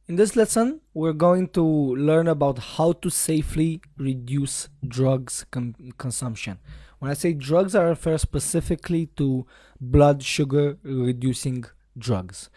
In this lesson, we're going to learn about how to safely reduce drugs consumption. When I say drugs, I refer specifically to blood sugar reducing drugs.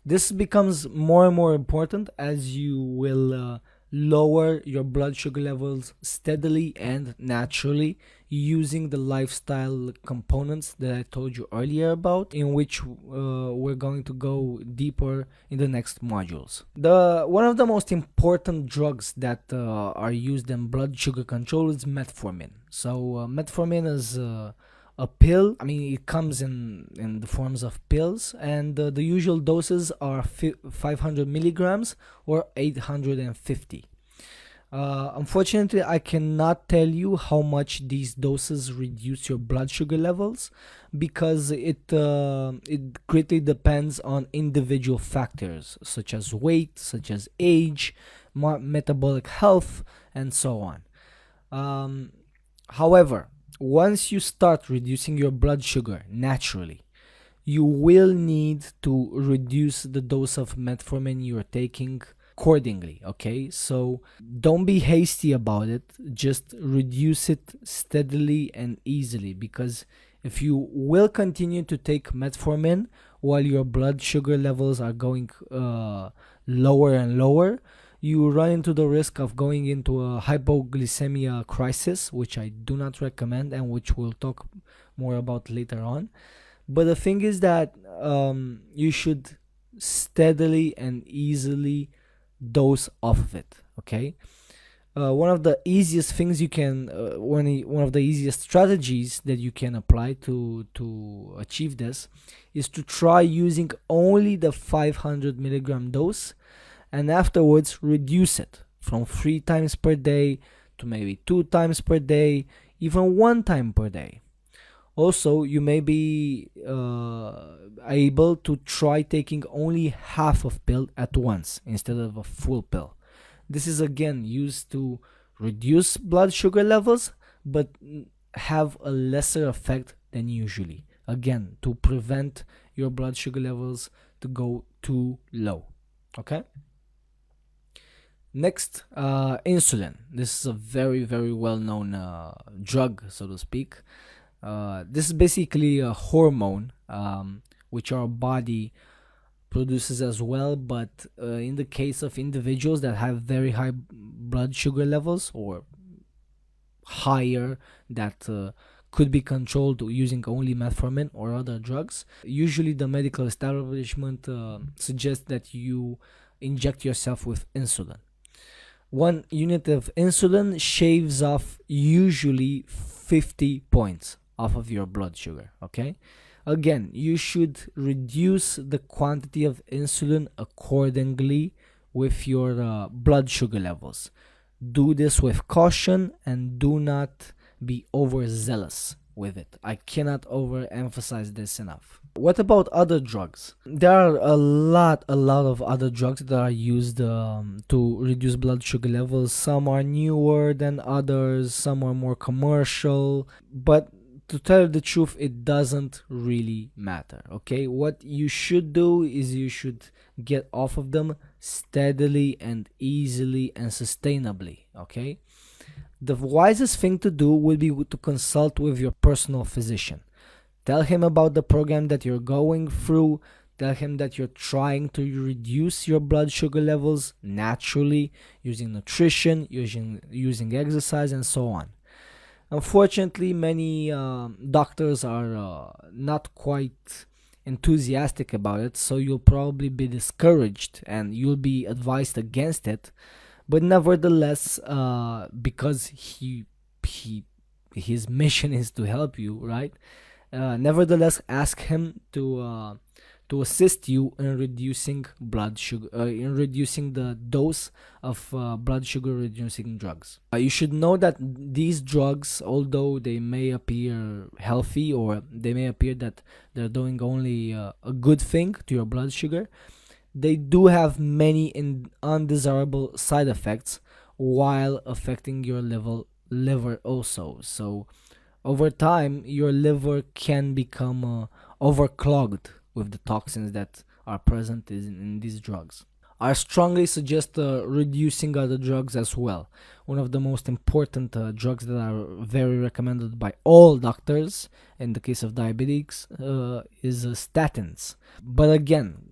This becomes more and more important as you will lower your blood sugar levels steadily and naturally using the lifestyle components that I told you earlier about, in which we're going to go deeper in the next modules. The one of the most important drugs that are used in blood sugar control is metformin. So metformin is a pill. I mean, it comes in the forms of pills, and the usual doses are 500 milligrams or 850. Unfortunately, I cannot tell you how much these doses reduce your blood sugar levels because it greatly depends on individual factors such as weight, such as age, metabolic health, and so on. However, once you start reducing your blood sugar naturally, you will need to reduce the dose of metformin you're taking accordingly. Okay, so don't be hasty about it, just reduce it steadily and easily, because if you will continue to take metformin while your blood sugar levels are going lower and lower, you run into the risk of going into a hypoglycemia crisis, which I do not recommend and which we'll talk more about later on. But the thing is that you should steadily and easily dose off of it. Okay. One of the easiest things you can, one of the easiest strategies that you can apply to achieve this is to try using only the 500 milligram dose, and afterwards reduce it from 3 times per day to maybe 2 times per day, even 1 time per day. Also, you may be able to try taking only half of pill at once instead of a full pill. This is again used to reduce blood sugar levels, but have a lesser effect than usually. Again, to prevent your blood sugar levels to go too low. Okay? Next, insulin. This is a very, very well known drug, so to speak. This is basically a hormone which our body produces as well, but in the case of individuals that have very high blood sugar levels or higher that could be controlled using only metformin or other drugs, usually the medical establishment suggests that you inject yourself with insulin. 1 unit of insulin shaves off usually 50 points off of your blood sugar. Okay, again, you should reduce the quantity of insulin accordingly with your blood sugar levels. Do this with caution and do not be overzealous with it. I cannot overemphasize this enough. What about other drugs? There are a lot of other drugs that are used to reduce blood sugar levels. Some are newer than others, some are more commercial, but to tell you the truth, it doesn't really matter. Okay, what you should do is you should get off of them steadily and easily and sustainably. Okay, the wisest thing to do will be to consult with your personal physician. Tell him about the program that you're going through. Tell him that you're trying to reduce your blood sugar levels naturally using nutrition, using exercise, and so on. Unfortunately, many doctors are not quite enthusiastic about it, so you'll probably be discouraged and you'll be advised against it. But nevertheless, because his mission is to help you, right? Nevertheless, ask him to assist you in reducing blood sugar, in reducing the dose of blood sugar reducing drugs. You should know that these drugs, although they may appear healthy or they may appear that they're doing only a good thing to your blood sugar, they do have many undesirable side effects while affecting your liver also. So over time, your liver can become overclogged with the toxins that are present in these drugs. I strongly suggest reducing other drugs as well. One of the most important drugs that are very recommended by all doctors in the case of diabetics is statins. But again,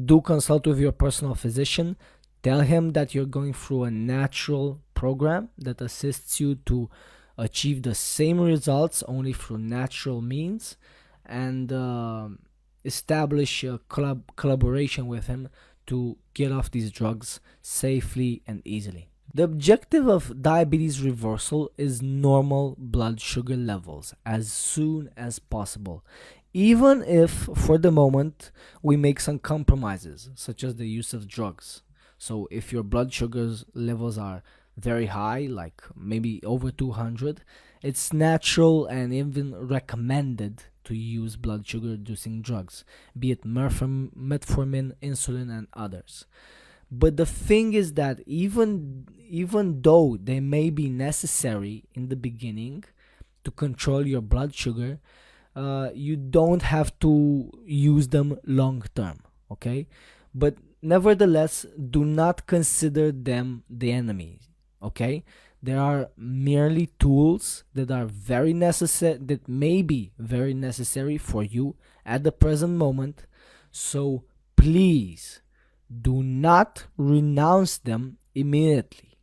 do consult with your personal physician. Tell him that you're going through a natural program that assists you to achieve the same results only through natural means, and establish a collaboration with him to get off these drugs safely and easily. The objective of diabetes reversal is normal blood sugar levels as soon as possible, even if for the moment we make some compromises, such as the use of drugs. So if your blood sugar levels are very high, like maybe over 200, it's natural and even recommended to use blood sugar reducing drugs, be it metformin, insulin, and others. But the thing is that even though they may be necessary in the beginning to control your blood sugar, you don't have to use them long term, okay? But nevertheless, do not consider them the enemy, okay? They are merely tools that are very necessary, that may be very necessary for you at the present moment. So please do not renounce them immediately,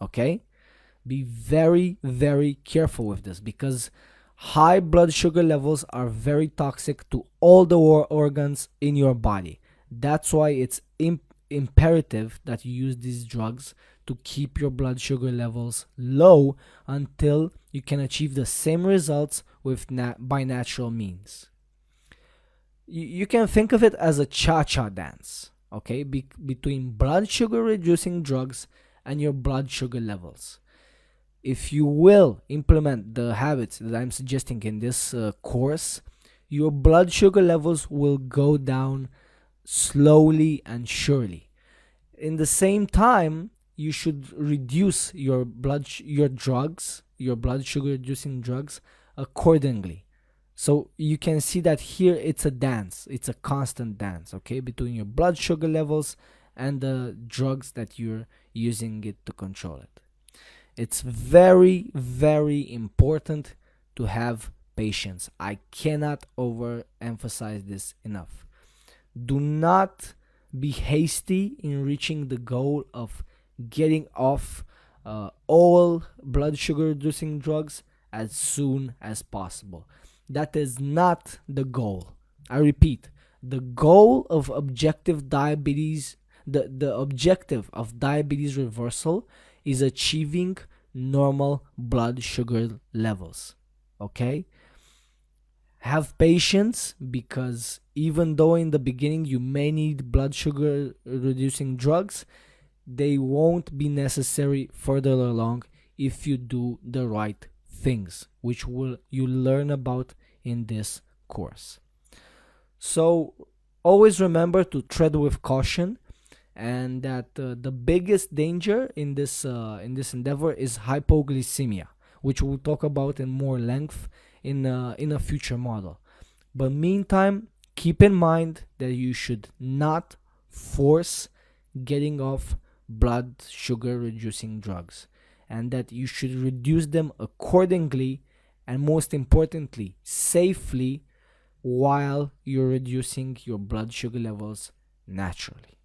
okay? Be very, very careful with this, because high blood sugar levels are very toxic to all the organs in your body. That's why it's imperative that you use these drugs to keep your blood sugar levels low until you can achieve the same results with by natural means. You can think of it as a cha-cha dance, okay, between blood sugar reducing drugs and your blood sugar levels. If you will implement the habits that I'm suggesting in this course, your blood sugar levels will go down slowly and surely. In the same time, you should reduce your blood sugar reducing drugs accordingly. So you can see that here it's a dance, it's a constant dance, okay, between your blood sugar levels and the drugs that you're using it to control it. It's very, very important to have patience. I cannot overemphasize this enough. Do not be hasty in reaching the goal of getting off all blood sugar reducing drugs as soon as possible. That is not the goal. I repeat, the goal of objective diabetes, the objective of diabetes reversal is achieving normal blood sugar levels. Okay? Have patience, because even though in the beginning you may need blood sugar reducing drugs, they won't be necessary further along if you do the right things, which you learn about in this course. So always remember to tread with caution, and that the biggest danger in this endeavor is hypoglycemia, which we'll talk about in more length in a future model. But meantime, keep in mind that you should not force getting off blood sugar reducing drugs, and that you should reduce them accordingly, and most importantly, safely, while you're reducing your blood sugar levels naturally.